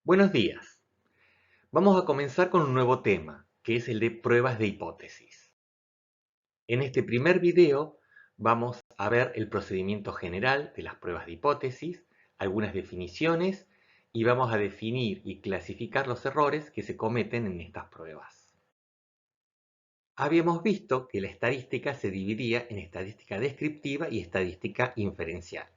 Buenos días. Vamos a comenzar con un nuevo tema, que es el de pruebas de hipótesis. En este primer video vamos a ver el procedimiento general de las pruebas de hipótesis, algunas definiciones y vamos a definir y clasificar los errores que se cometen en estas pruebas. Habíamos visto que la estadística se dividía en estadística descriptiva y estadística inferencial,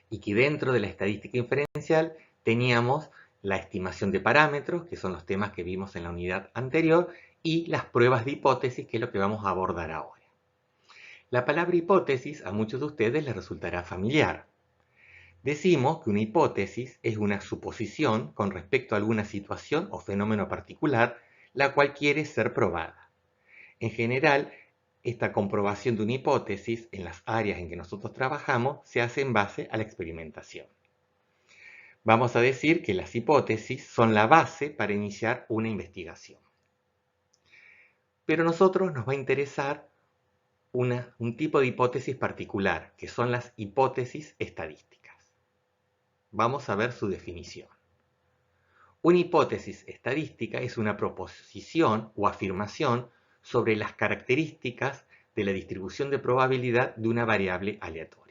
y que dentro de la estadística inferencial teníamos la estimación de parámetros, que son los temas que vimos en la unidad anterior, y las pruebas de hipótesis, que es lo que vamos a abordar ahora. La palabra hipótesis a muchos de ustedes les resultará familiar. Decimos que una hipótesis es una suposición con respecto a alguna situación o fenómeno particular, la cual quiere ser probada. En general, esta comprobación de una hipótesis en las áreas en que nosotros trabajamos se hace en base a la experimentación. Vamos a decir que las hipótesis son la base para iniciar una investigación. Pero a nosotros nos va a interesar un tipo de hipótesis particular, que son las hipótesis estadísticas. Vamos a ver su definición. Una hipótesis estadística es una proposición o afirmación sobre las características de la distribución de probabilidad de una variable aleatoria.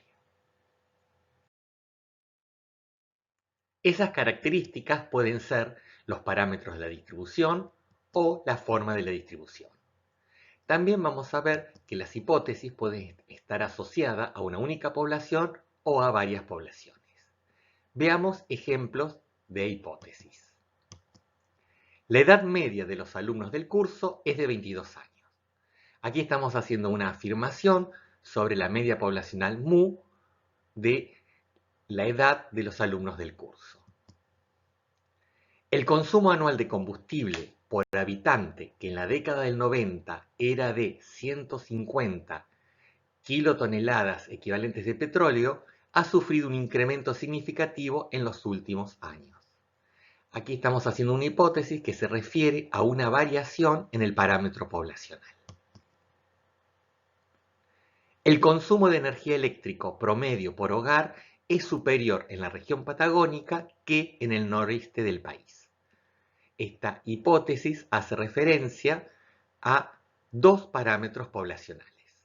Esas características pueden ser los parámetros de la distribución o la forma de la distribución. También vamos a ver que las hipótesis pueden estar asociadas a una única población o a varias poblaciones. Veamos ejemplos de hipótesis. La edad media de los alumnos del curso es de 22 años. Aquí estamos haciendo una afirmación sobre la media poblacional mu de la edad de los alumnos del curso. El consumo anual de combustible por habitante, que en la década del 90 era de 150 kilotoneladas equivalentes de petróleo, ha sufrido un incremento significativo en los últimos años. Aquí estamos haciendo una hipótesis que se refiere a una variación en el parámetro poblacional. El consumo de energía eléctrica promedio por hogar es superior en la región patagónica que en el noreste del país. Esta hipótesis hace referencia a dos parámetros poblacionales.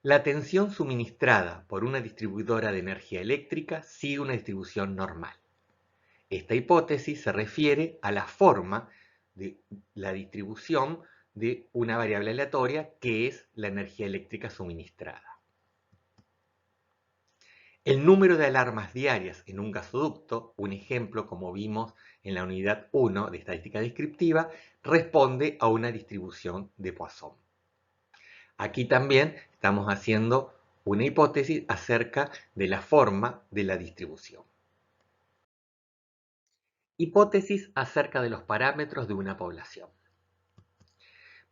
La tensión suministrada por una distribuidora de energía eléctrica sigue una distribución normal. Esta hipótesis se refiere a la forma de la distribución de una variable aleatoria que es la energía eléctrica suministrada. El número de alarmas diarias en un gasoducto, un ejemplo como vimos en la unidad 1 de estadística descriptiva, responde a una distribución de Poisson. Aquí también estamos haciendo una hipótesis acerca de la forma de la distribución. Hipótesis acerca de los parámetros de una población.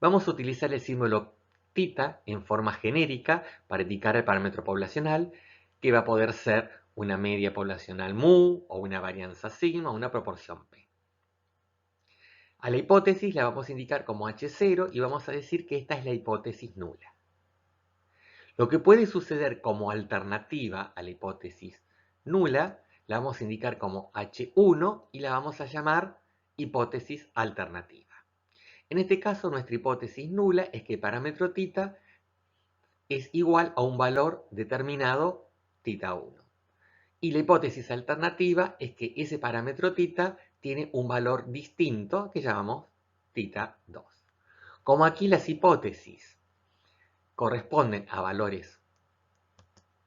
Vamos a utilizar el símbolo θ en forma genérica para indicar el parámetro poblacional, que va a poder ser una media poblacional mu, o una varianza sigma, o una proporción p. A la hipótesis la vamos a indicar como H0 y vamos a decir que esta es la hipótesis nula. Lo que puede suceder como alternativa a la hipótesis nula, la vamos a indicar como H1 y la vamos a llamar hipótesis alternativa. En este caso, nuestra hipótesis nula es que el parámetro θ es igual a un valor determinado θ1. Y la hipótesis alternativa es que ese parámetro θ tiene un valor distinto que llamamos θ2. Como aquí las hipótesis corresponden a valores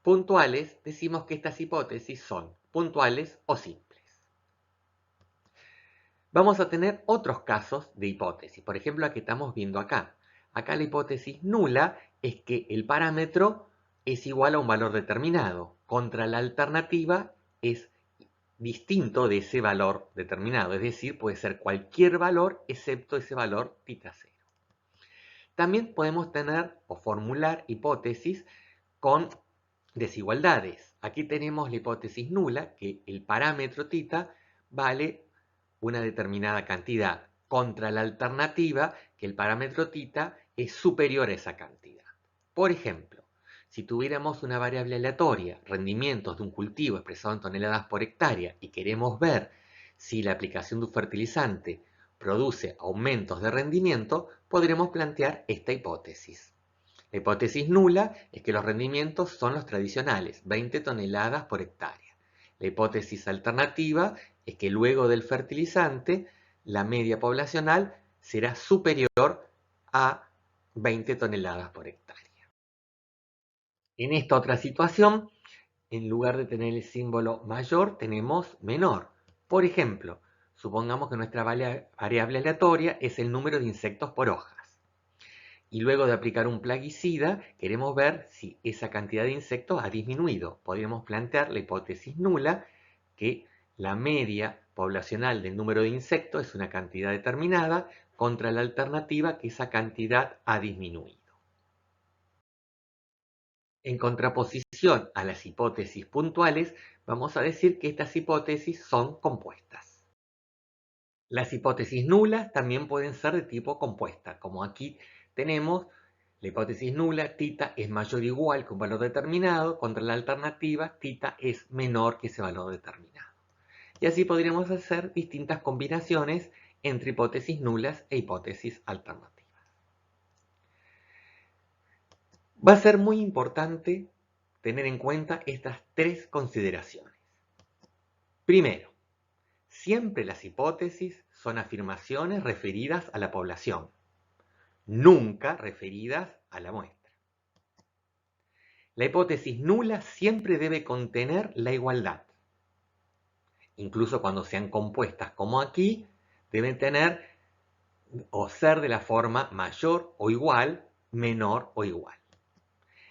puntuales, decimos que estas hipótesis son puntuales o simples. Vamos a tener otros casos de hipótesis. Por ejemplo, la que estamos viendo acá. Acá la hipótesis nula es que el parámetro es igual a un valor determinado. Contra la alternativa es distinto de ese valor determinado. Es decir, puede ser cualquier valor excepto ese valor θ0. También podemos tener o formular hipótesis con desigualdades. Aquí tenemos la hipótesis nula, que el parámetro θ vale una determinada cantidad, contra la alternativa, que el parámetro θ es superior a esa cantidad. Por ejemplo, si tuviéramos una variable aleatoria, rendimientos de un cultivo expresado en toneladas por hectárea, y queremos ver Si la aplicación de un fertilizante produce aumentos de rendimiento, podremos plantear esta hipótesis. La hipótesis nula es que los rendimientos son los tradicionales, 20 toneladas por hectárea. La hipótesis alternativa es que luego del fertilizante, la media poblacional será superior a 20 toneladas por hectárea. En esta otra situación, en lugar de tener el símbolo mayor, tenemos menor. Por ejemplo, supongamos que nuestra variable aleatoria es el número de insectos por hojas. Y luego de aplicar un plaguicida, queremos ver si esa cantidad de insectos ha disminuido. Podríamos plantear la hipótesis nula, que la media poblacional del número de insectos es una cantidad determinada, contra la alternativa que esa cantidad ha disminuido. En contraposición a las hipótesis puntuales, vamos a decir que estas hipótesis son compuestas. Las hipótesis nulas también pueden ser de tipo compuesta, como aquí tenemos la hipótesis nula, θ es mayor o igual que un valor determinado, contra la alternativa, θ es menor que ese valor determinado. Y así podríamos hacer distintas combinaciones entre hipótesis nulas e hipótesis alternativas. Va a ser muy importante tener en cuenta estas tres consideraciones. Primero, siempre las hipótesis son afirmaciones referidas a la población, nunca referidas a la muestra. La hipótesis nula siempre debe contener la igualdad. Incluso cuando sean compuestas como aquí, deben tener o ser de la forma mayor o igual, menor o igual.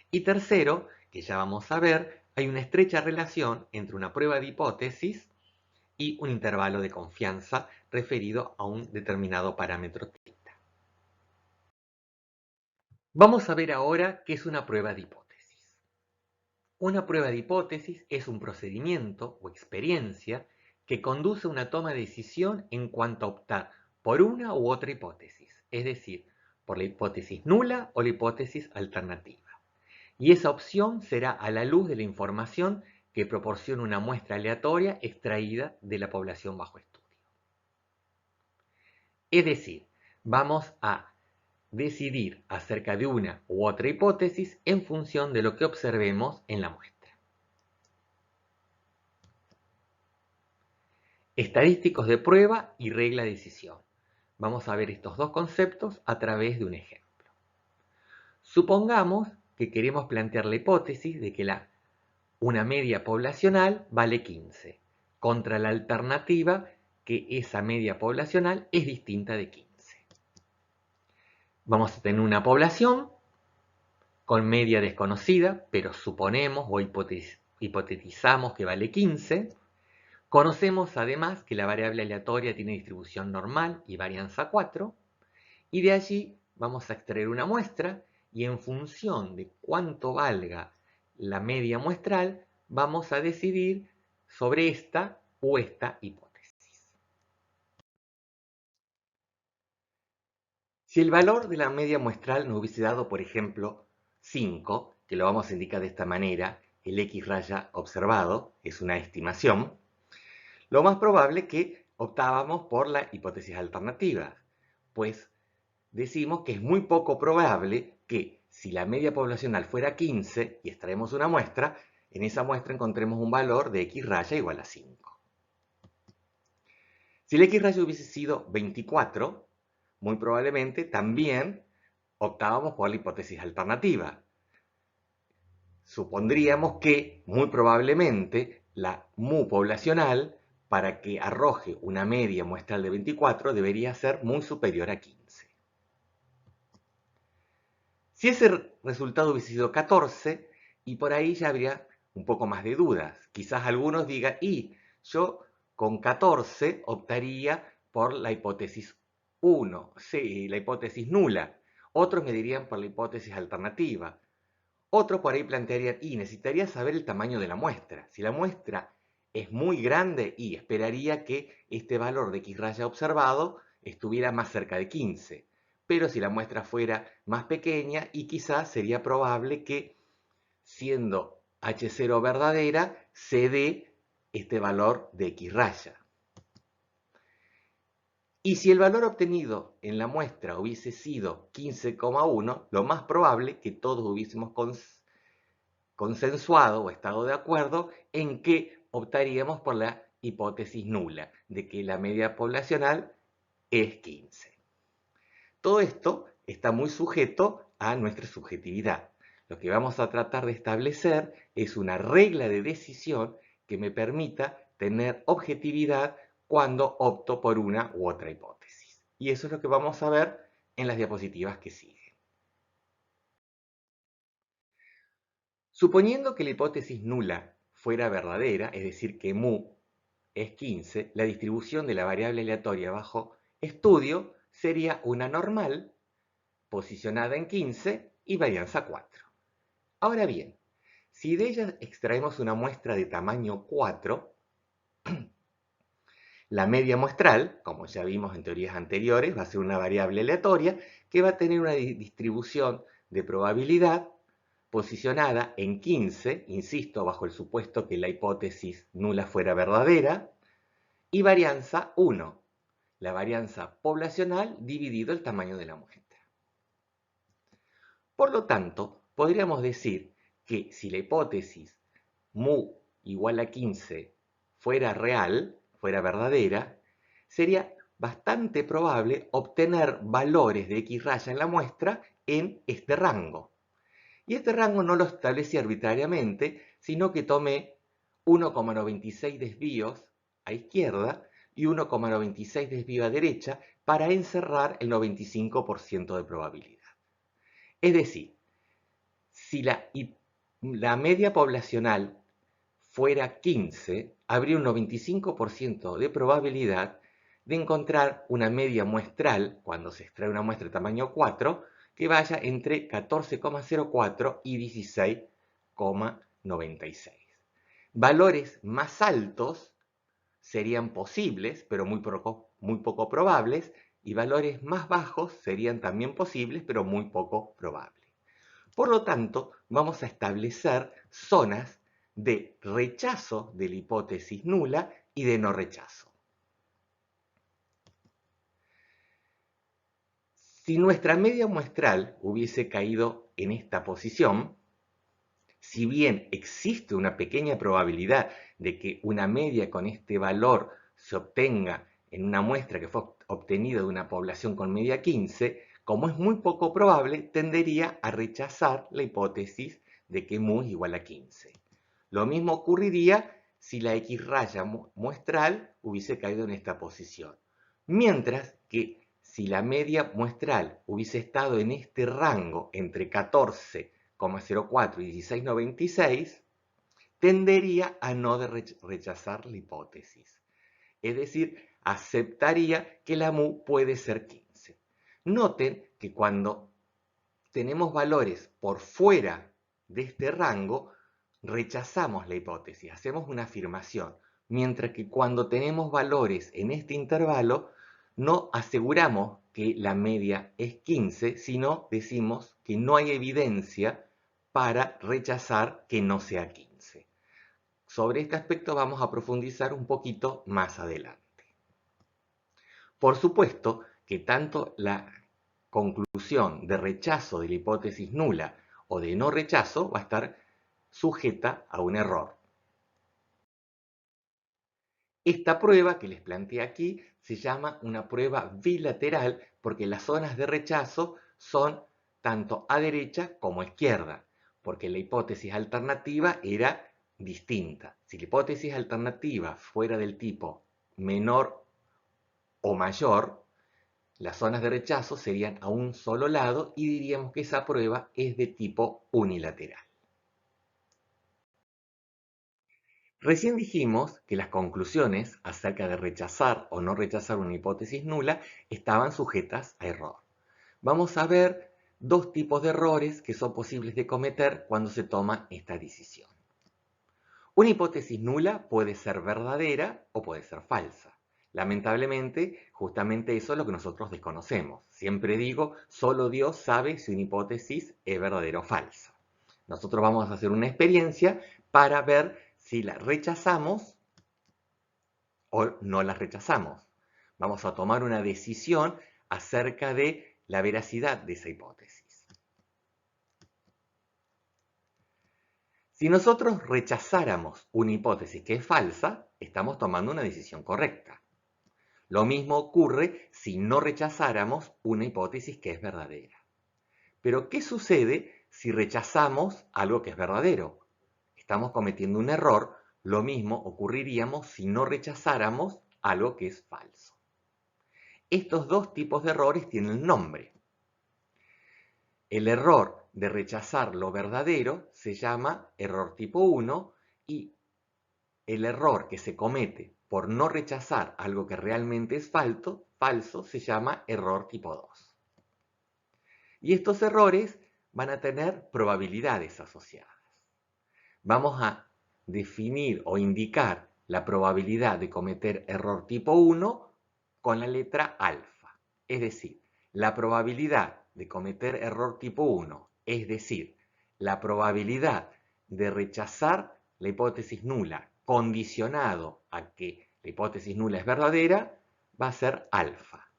Y tercero, que ya vamos a ver, hay una estrecha relación entre una prueba de hipótesis y un intervalo de confianza referido a un determinado parámetro θ. Vamos a ver ahora qué es una prueba de hipótesis. Una prueba de hipótesis es un procedimiento o experiencia que conduce a una toma de decisión en cuanto a optar por una u otra hipótesis, es decir, por la hipótesis nula o la hipótesis alternativa. Y esa opción será a la luz de la información que proporciona una muestra aleatoria extraída de la población bajo estudio. Es decir, vamos a decidir acerca de una u otra hipótesis en función de lo que observemos en la muestra. Estadísticos de prueba y regla de decisión. Vamos a ver estos dos conceptos a través de un ejemplo. Supongamos que queremos plantear la hipótesis de que una media poblacional vale 15, contra la alternativa que esa media poblacional es distinta de 15. Vamos a tener una población con media desconocida, pero suponemos o hipotetizamos que vale 15. Conocemos además que la variable aleatoria tiene distribución normal y varianza 4, y de allí vamos a extraer una muestra y en función de cuánto valga la media muestral, vamos a decidir sobre esta o esta hipótesis. Si el valor de la media muestral nos hubiese dado, por ejemplo, 5, que lo vamos a indicar de esta manera, el X raya observado es una estimación, lo más probable es que optábamos por la hipótesis alternativa, pues decimos que es muy poco probable que si la media poblacional fuera 15 y extraemos una muestra, en esa muestra encontremos un valor de X raya igual a 5. Si el X raya hubiese sido 24, muy probablemente también optábamos por la hipótesis alternativa. Supondríamos que, muy probablemente, la mu poblacional, para que arroje una media muestral de 24, debería ser muy superior a 15. Si ese resultado hubiese sido 14, y por ahí ya habría un poco más de dudas. Quizás algunos digan, yo con 14 optaría por la hipótesis 1, sí, la hipótesis nula. Otros me dirían por la hipótesis alternativa. Otros por ahí plantearían, necesitaría saber el tamaño de la muestra. Si la muestra es muy grande, esperaría que este valor de X raya observado estuviera más cerca de 15. Pero si la muestra fuera más pequeña, quizás sería probable que, siendo H0 verdadera, se dé este valor de X raya. Y si el valor obtenido en la muestra hubiese sido 15,1, lo más probable es que todos hubiésemos consensuado o estado de acuerdo en que optaríamos por la hipótesis nula, de que la media poblacional es 15. Todo esto está muy sujeto a nuestra subjetividad. Lo que vamos a tratar de establecer es una regla de decisión que me permita tener objetividad cuando opto por una u otra hipótesis. Y eso es lo que vamos a ver en las diapositivas que siguen. Suponiendo que la hipótesis nula fuera verdadera, es decir, que mu es 15, la distribución de la variable aleatoria bajo estudio sería una normal posicionada en 15 y varianza 4. Ahora bien, si de ella extraemos una muestra de tamaño 4, la media muestral, como ya vimos en teorías anteriores, va a ser una variable aleatoria que va a tener una distribución de probabilidad posicionada en 15, insisto, bajo el supuesto que la hipótesis nula fuera verdadera, y varianza 1, la varianza poblacional dividido el tamaño de la muestra. Por lo tanto, podríamos decir que si la hipótesis mu igual a 15 fuera real, fuera verdadera, sería bastante probable obtener valores de x raya en la muestra en este rango. Y este rango no lo establecí arbitrariamente, sino que tomé 1,96 desvíos a izquierda y 1,96 desvíos a derecha para encerrar el 95% de probabilidad. Es decir, si la media poblacional fuera 15, habría un 95% de probabilidad de encontrar una media muestral, cuando se extrae una muestra de tamaño 4, que vaya entre 14,04 y 16,96. Valores más altos serían posibles, pero muy poco probables, y valores más bajos serían también posibles, pero muy poco probables. Por lo tanto, vamos a establecer zonas de rechazo de la hipótesis nula y de no rechazo. Si nuestra media muestral hubiese caído en esta posición, si bien existe una pequeña probabilidad de que una media con este valor se obtenga en una muestra que fue obtenida de una población con media 15, como es muy poco probable, tendería a rechazar la hipótesis de que mu es igual a 15. Lo mismo ocurriría si la x raya muestral hubiese caído en esta posición. Mientras que si la media muestral hubiese estado en este rango entre 14,04 y 16,96, tendería a no rechazar la hipótesis. Es decir, aceptaría que la mu puede ser 15. Noten que cuando tenemos valores por fuera de este rango, rechazamos la hipótesis, hacemos una afirmación, mientras que cuando tenemos valores en este intervalo, no aseguramos que la media es 15, sino decimos que no hay evidencia para rechazar que no sea 15. Sobre este aspecto vamos a profundizar un poquito más adelante. Por supuesto que tanto la conclusión de rechazo de la hipótesis nula o de no rechazo va a estar sujeta a un error. Esta prueba que les planteé aquí se llama una prueba bilateral porque las zonas de rechazo son tanto a derecha como a izquierda, porque la hipótesis alternativa era distinta. Si la hipótesis alternativa fuera del tipo menor o mayor, las zonas de rechazo serían a un solo lado y diríamos que esa prueba es de tipo unilateral. Recién dijimos que las conclusiones acerca de rechazar o no rechazar una hipótesis nula estaban sujetas a error. Vamos a ver dos tipos de errores que son posibles de cometer cuando se toma esta decisión. Una hipótesis nula puede ser verdadera o puede ser falsa. Lamentablemente, justamente eso es lo que nosotros desconocemos. Siempre digo, solo Dios sabe si una hipótesis es verdadera o falsa. Nosotros vamos a hacer una experiencia para ver si la rechazamos o no la rechazamos. Vamos a tomar una decisión acerca de la veracidad de esa hipótesis. Si nosotros rechazáramos una hipótesis que es falsa, estamos tomando una decisión correcta. Lo mismo ocurre si no rechazáramos una hipótesis que es verdadera. Pero, ¿qué sucede si rechazamos algo que es verdadero? Estamos cometiendo un error. Lo mismo ocurriríamos si no rechazáramos algo que es falso. Estos dos tipos de errores tienen nombre. El error de rechazar lo verdadero se llama error tipo 1 y el error que se comete por no rechazar algo que realmente es falso se llama error tipo 2. Y estos errores van a tener probabilidades asociadas. Vamos a definir o indicar la probabilidad de cometer error tipo 1 con la letra alfa. Es decir, la probabilidad de cometer error tipo 1, es decir, la probabilidad de rechazar la hipótesis nula condicionado a que la hipótesis nula es verdadera, va a ser alfa.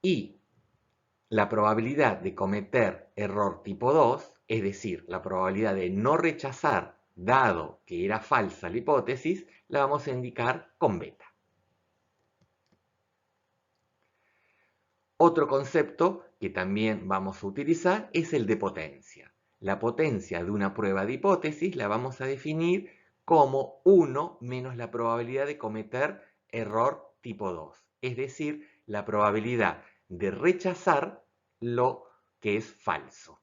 Y la probabilidad de cometer error tipo 2, es decir, la probabilidad de no rechazar dado que era falsa la hipótesis, la vamos a indicar con beta. Otro concepto que también vamos a utilizar es el de potencia. La potencia de una prueba de hipótesis la vamos a definir como 1 menos la probabilidad de cometer error tipo 2, es decir, la probabilidad de rechazar lo que es falso.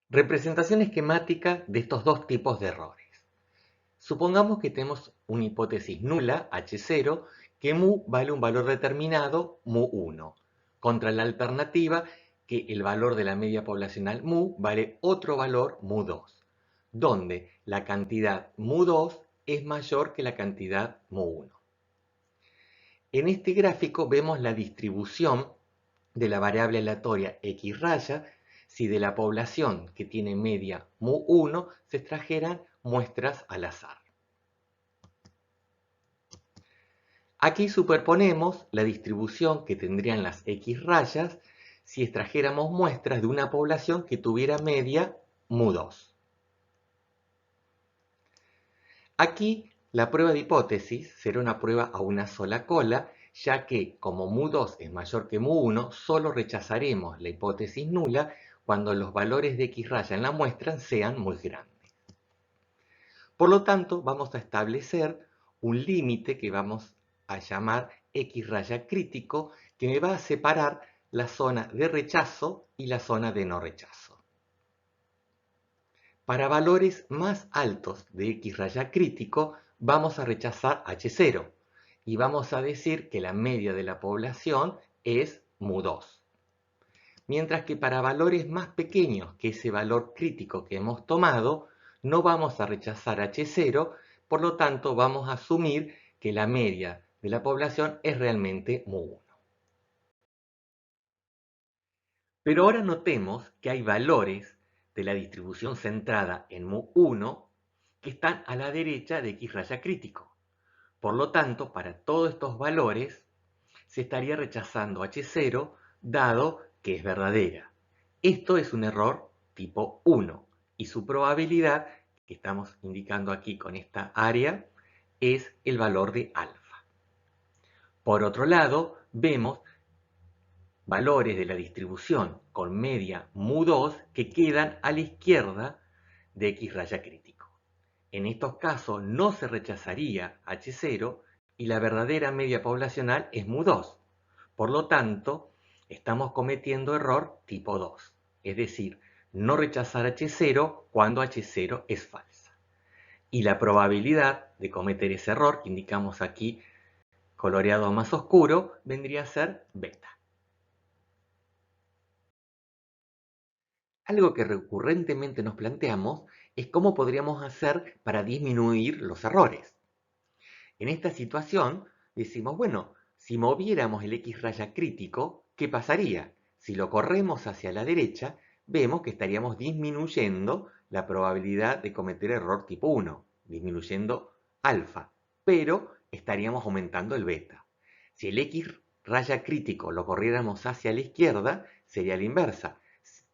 Representación esquemática de estos dos tipos de errores. Supongamos que tenemos una hipótesis nula, H0, que mu vale un valor determinado, mu1, contra la alternativa que el valor de la media poblacional mu vale otro valor, mu2, donde la cantidad mu2 es mayor que la cantidad mu1. En este gráfico vemos la distribución de la variable aleatoria x raya si de la población que tiene media mu1 se extrajeran muestras al azar. Aquí superponemos la distribución que tendrían las x rayas si extrajéramos muestras de una población que tuviera media mu2. Aquí la prueba de hipótesis será una prueba a una sola cola, ya que como mu2 es mayor que mu1, solo rechazaremos la hipótesis nula cuando los valores de x raya en la muestra sean muy grandes. Por lo tanto, vamos a establecer un límite que vamos a llamar x raya crítico, que me va a separar la zona de rechazo y la zona de no rechazo. Para valores más altos de x raya crítico, vamos a rechazar H0 y vamos a decir que la media de la población es mu2. Mientras que para valores más pequeños que ese valor crítico que hemos tomado, no vamos a rechazar H0, por lo tanto vamos a asumir que la media de la población es realmente mu1. Pero ahora notemos que hay valores de la distribución centrada en mu1 que están a la derecha de x raya crítico. Por lo tanto, para todos estos valores se estaría rechazando H0 dado que es verdadera. Esto es un error tipo 1 y su probabilidad, que estamos indicando aquí con esta área, es el valor de alfa. Por otro lado, vemos valores de la distribución con media mu2 que quedan a la izquierda de x raya crítico. En estos casos no se rechazaría H0 y la verdadera media poblacional es mu2. Por lo tanto, estamos cometiendo error tipo 2, es decir, no rechazar H0 cuando H0 es falsa. Y la probabilidad de cometer ese error, que indicamos aquí coloreado más oscuro, vendría a ser beta. Algo que recurrentemente nos planteamos es cómo podríamos hacer para disminuir los errores. En esta situación decimos, bueno, si moviéramos el x raya crítico, ¿qué pasaría? Si lo corremos hacia la derecha, vemos que estaríamos disminuyendo la probabilidad de cometer error tipo 1, disminuyendo alfa, pero estaríamos aumentando el beta. Si el X raya crítico lo corriéramos hacia la izquierda, sería la inversa.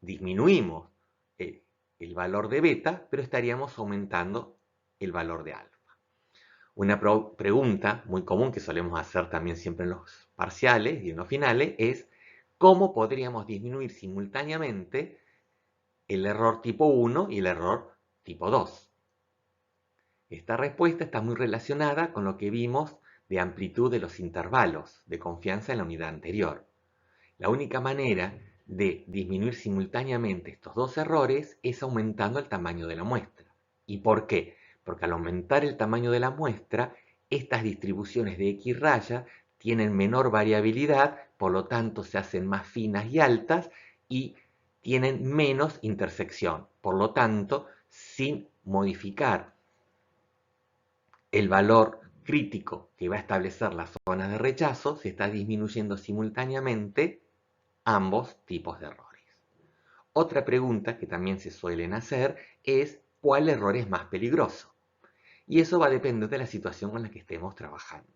Disminuimos el valor de beta, pero estaríamos aumentando el valor de alfa. Una pregunta muy común que solemos hacer también siempre en los parciales y en los finales es ¿cómo podríamos disminuir simultáneamente el error tipo 1 y el error tipo 2? Esta respuesta está muy relacionada con lo que vimos de amplitud de los intervalos de confianza en la unidad anterior. La única manera de disminuir simultáneamente estos dos errores es aumentando el tamaño de la muestra. ¿Y por qué? Porque al aumentar el tamaño de la muestra, estas distribuciones de X raya tienen menor variabilidad, por lo tanto se hacen más finas y altas y tienen menos intersección. Por lo tanto, sin modificar el valor crítico que va a establecer las zonas de rechazo, se está disminuyendo simultáneamente ambos tipos de errores. Otra pregunta que también se suelen hacer es ¿cuál error es más peligroso? Y eso va a depender de la situación con la que estemos trabajando.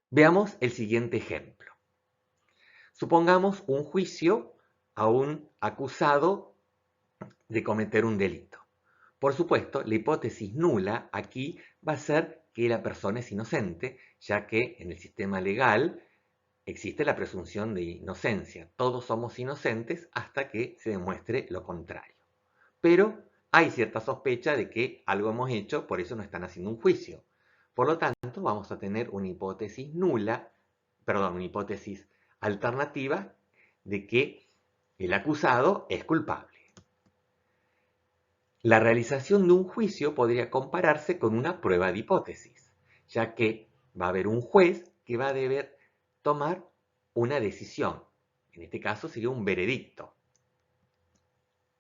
Veamos el siguiente ejemplo. Supongamos un juicio a un acusado de cometer un delito. Por supuesto, la hipótesis nula aquí va a ser que la persona es inocente, ya que en el sistema legal existe la presunción de inocencia. Todos somos inocentes hasta que se demuestre lo contrario. Pero hay cierta sospecha de que algo hemos hecho, por eso nos están haciendo un juicio. Por lo tanto, vamos a tener una hipótesis nula, perdón, una hipótesis alternativa de que el acusado es culpable. La realización de un juicio podría compararse con una prueba de hipótesis, ya que va a haber un juez que va a deber tomar una decisión. En este caso sería un veredicto.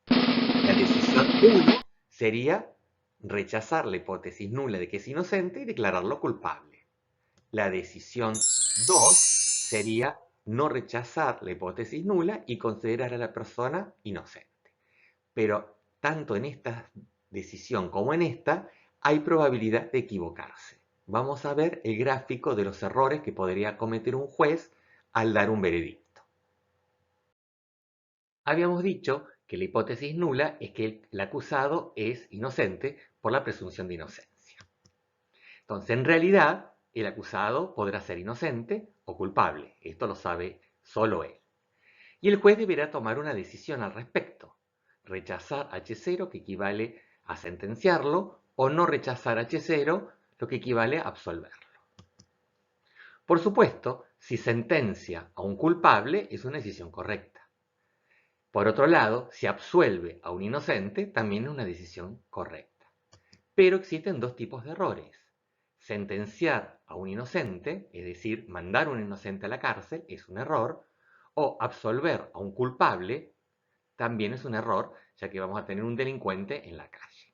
La decisión 1 sería rechazar la hipótesis nula de que es inocente y declararlo culpable. La decisión 2 sería no rechazar la hipótesis nula y considerar a la persona inocente. Pero tanto en esta decisión como en esta hay probabilidad de equivocarse. Vamos a ver el gráfico de los errores que podría cometer un juez al dar un veredicto. Habíamos dicho que la hipótesis nula es que el acusado es inocente por la presunción de inocencia. Entonces, en realidad, el acusado podrá ser inocente o culpable. Esto lo sabe solo él. Y el juez deberá tomar una decisión al respecto. Rechazar H0, que equivale a sentenciarlo, o no rechazar H0, lo que equivale a absolverlo. Por supuesto, si sentencia a un culpable, es una decisión correcta. Por otro lado, si absuelve a un inocente, también es una decisión correcta. Pero existen dos tipos de errores. Sentenciar a un inocente, es decir, mandar a un inocente a la cárcel, es un error, o absolver a un culpable, también es un error, ya que vamos a tener un delincuente en la calle.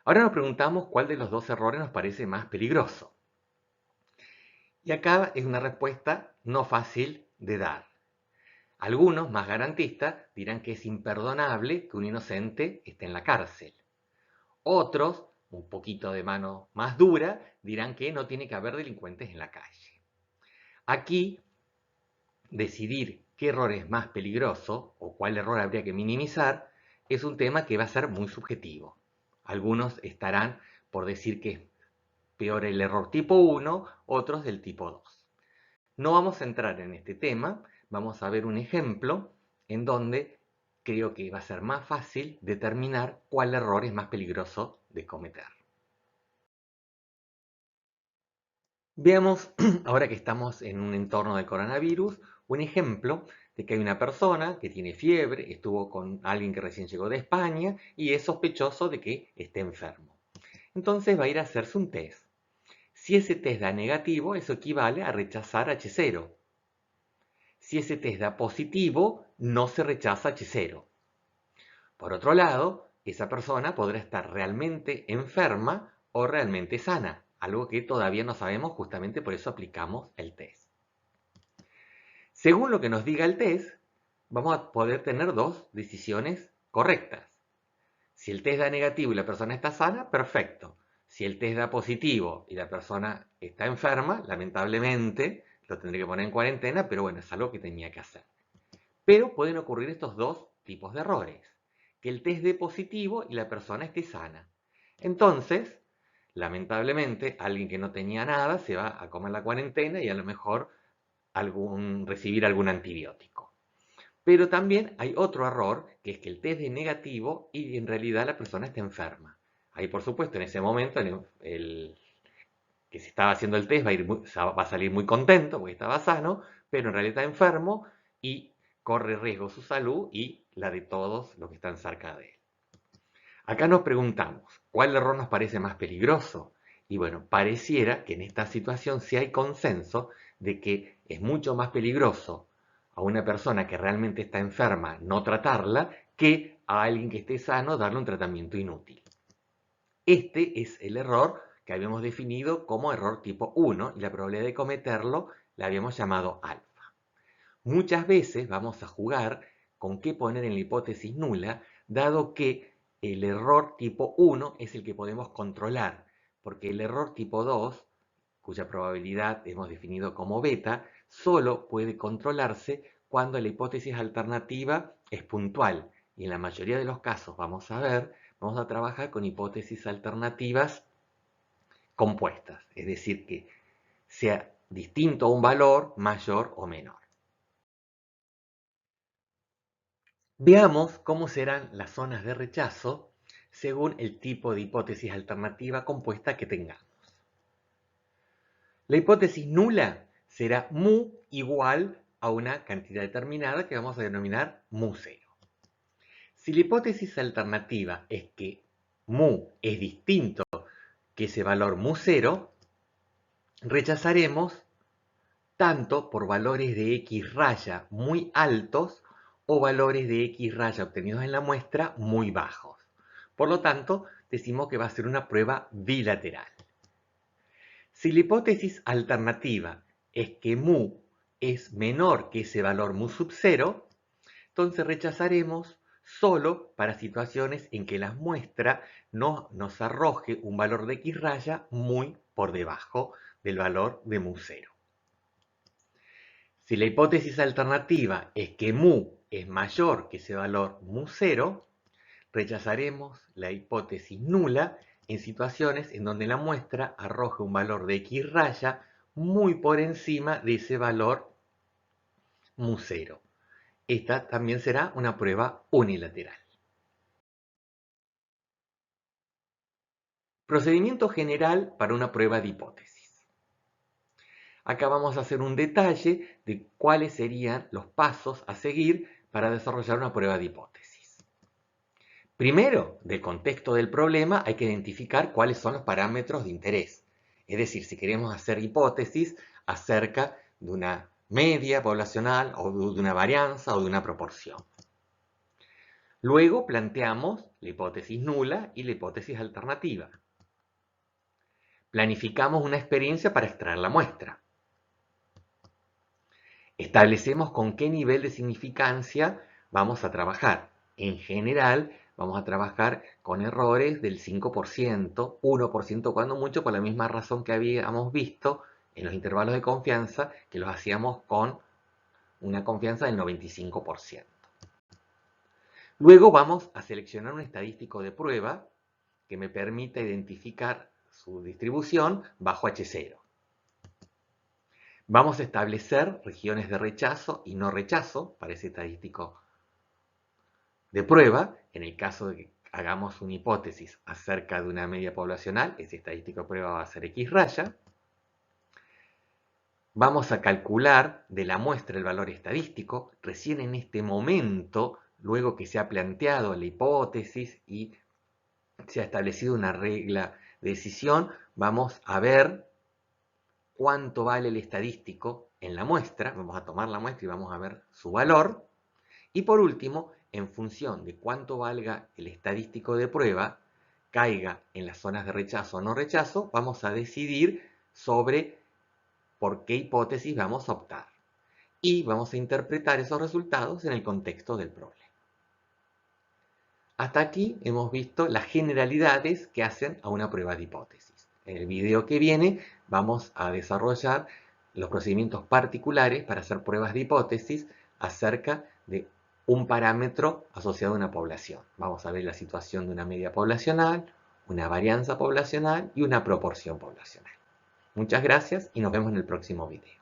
Ahora nos preguntamos cuál de los dos errores nos parece más peligroso. Y acá es una respuesta no fácil de dar. Algunos, más garantistas, dirán que es imperdonable que un inocente esté en la cárcel. Otros, un poquito de mano más dura, dirán que no tiene que haber delincuentes en la calle. Aquí, decidir qué error es más peligroso o cuál error habría que minimizar es un tema que va a ser muy subjetivo. Algunos estarán por decir que es peor el error tipo 1, otros del tipo 2. No vamos a entrar en este tema, vamos a ver un ejemplo en donde creo que va a ser más fácil determinar cuál error es más peligroso de cometer. Veamos, ahora que estamos en un entorno de coronavirus, un ejemplo de que hay una persona que tiene fiebre, estuvo con alguien que recién llegó de España y es sospechoso de que esté enfermo. Entonces va a ir a hacerse un test. Si ese test da negativo, eso equivale a rechazar H0. Si ese test da positivo, no se rechaza H0. Por otro lado, esa persona podrá estar realmente enferma o realmente sana, algo que todavía no sabemos, justamente por eso aplicamos el test. Según lo que nos diga el test, vamos a poder tener dos decisiones correctas. Si el test da negativo y la persona está sana, perfecto. Si el test da positivo y la persona está enferma, lamentablemente lo tendré que poner en cuarentena, pero bueno, es algo que tenía que hacer. Pero pueden ocurrir estos dos tipos de errores. Que el test dé positivo y la persona esté sana. Entonces, lamentablemente, alguien que no tenía nada se va a comer la cuarentena y a lo mejor recibir algún antibiótico. Pero también hay otro error, que es que el test es negativo y en realidad la persona está enferma. Ahí, por supuesto, en ese momento el que se estaba haciendo el test va a salir muy contento porque estaba sano, pero en realidad está enfermo y corre riesgo su salud y la de todos los que están cerca de él. Acá nos preguntamos, ¿cuál error nos parece más peligroso? Y bueno, pareciera que en esta situación sí hay consenso de que es mucho más peligroso a una persona que realmente está enferma no tratarla que a alguien que esté sano darle un tratamiento inútil. Este es el error que habíamos definido como error tipo 1 y la probabilidad de cometerlo la habíamos llamado alfa. Muchas veces vamos a jugar con qué poner en la hipótesis nula, dado que el error tipo 1 es el que podemos controlar, porque el error tipo 2, cuya probabilidad hemos definido como beta, solo puede controlarse cuando la hipótesis alternativa es puntual. Y en la mayoría de los casos vamos a trabajar con hipótesis alternativas compuestas, es decir, que sea distinto a un valor mayor o menor. Veamos cómo serán las zonas de rechazo según el tipo de hipótesis alternativa compuesta que tengamos. La hipótesis nula será mu igual a una cantidad determinada que vamos a denominar mu0. Si la hipótesis alternativa es que mu es distinto que ese valor mu0, rechazaremos tanto por valores de x raya muy altos o valores de x raya obtenidos en la muestra muy bajos. Por lo tanto, decimos que va a ser una prueba bilateral. Si la hipótesis alternativa es que mu es menor que ese valor mu sub 0, entonces rechazaremos solo para situaciones en que la muestra no nos arroje un valor de x raya muy por debajo del valor de mu 0. Si la hipótesis alternativa es que mu es mayor que ese valor mu0, rechazaremos la hipótesis nula en situaciones en donde la muestra arroje un valor de x raya muy por encima de ese valor mu0. Esta también será una prueba unilateral. Procedimiento general para una prueba de hipótesis. Acá vamos a hacer un detalle de cuáles serían los pasos a seguir para desarrollar una prueba de hipótesis. Primero, del contexto del problema hay que identificar cuáles son los parámetros de interés. Es decir, si queremos hacer hipótesis acerca de una media poblacional o de una varianza o de una proporción. Luego planteamos la hipótesis nula y la hipótesis alternativa. Planificamos una experiencia para extraer la muestra. Establecemos con qué nivel de significancia vamos a trabajar. En general, vamos a trabajar con errores del 5%, 1% cuando mucho, por la misma razón que habíamos visto en los intervalos de confianza, que los hacíamos con una confianza del 95%. Luego vamos a seleccionar un estadístico de prueba que me permita identificar su distribución bajo H0. Vamos a establecer regiones de rechazo y no rechazo para ese estadístico de prueba. En el caso de que hagamos una hipótesis acerca de una media poblacional, ese estadístico de prueba va a ser X raya. Vamos a calcular de la muestra el valor estadístico. Recién en este momento, luego que se ha planteado la hipótesis y se ha establecido una regla de decisión, vamos a ver cuánto vale el estadístico en la muestra. Vamos a tomar la muestra y vamos a ver su valor. Y por último, en función de cuánto valga el estadístico de prueba, caiga en las zonas de rechazo o no rechazo, vamos a decidir sobre por qué hipótesis vamos a optar. y vamos a interpretar esos resultados en el contexto del problema. Hasta aquí hemos visto las generalidades que hacen a una prueba de hipótesis. En el video que viene vamos a desarrollar los procedimientos particulares para hacer pruebas de hipótesis acerca de un parámetro asociado a una población. Vamos a ver la situación de una media poblacional, una varianza poblacional y una proporción poblacional. Muchas gracias y nos vemos en el próximo video.